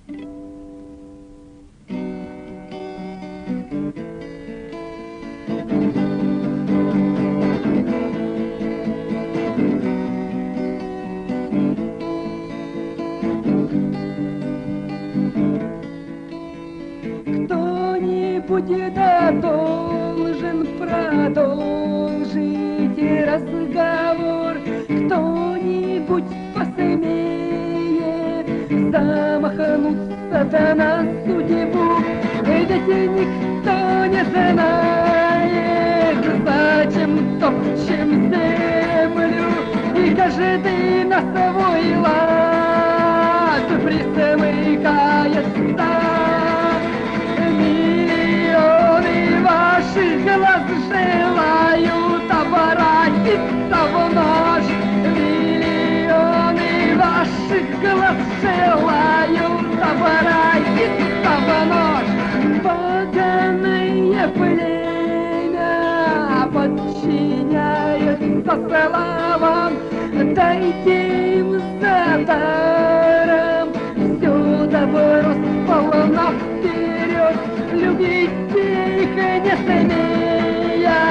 Кто-нибудь да должен продолжить разговор, кто-нибудь посмеет замахнуться на судьбу, ведь никто не знает, зачем топчем землю, и каждый на свой лад присмыкается. Ваших глаз желают обратиться в нож. Миллионы ваших глаз желают обратиться в нож. Поганое племя подчиняется словам, дайте им за даром все добро сполна вперед. Любить их не смея,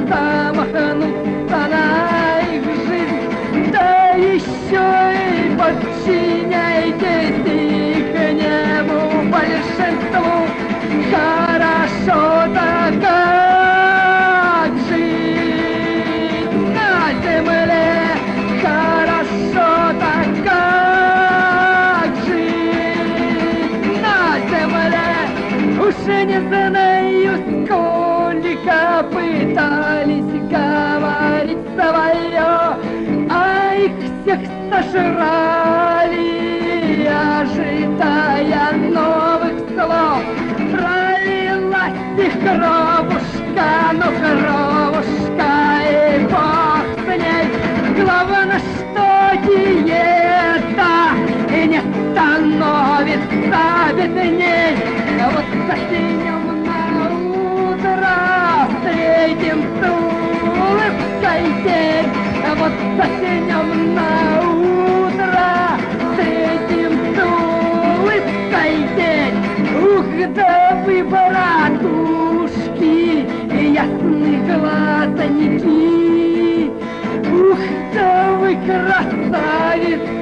замахнуться на их жизнь, да еще и подчиняйтесь их небу большинству. Хорошо-то как жить на земле, хорошо-то как жить на земле. Уж не знаю, сколько пытались говорить свое, а их всех сожрали, ожидая новых слов. Пролилась их кровушка, но кровушка и бог с ней. Главное, что диета и не становится бедней. Вот заснем на утро, встретим с улыбкой день. Вот заснем на утро, встретим с улыбкой день. Ух, да вы, братушки, ясные глазоньки, ух, да вы красавицы.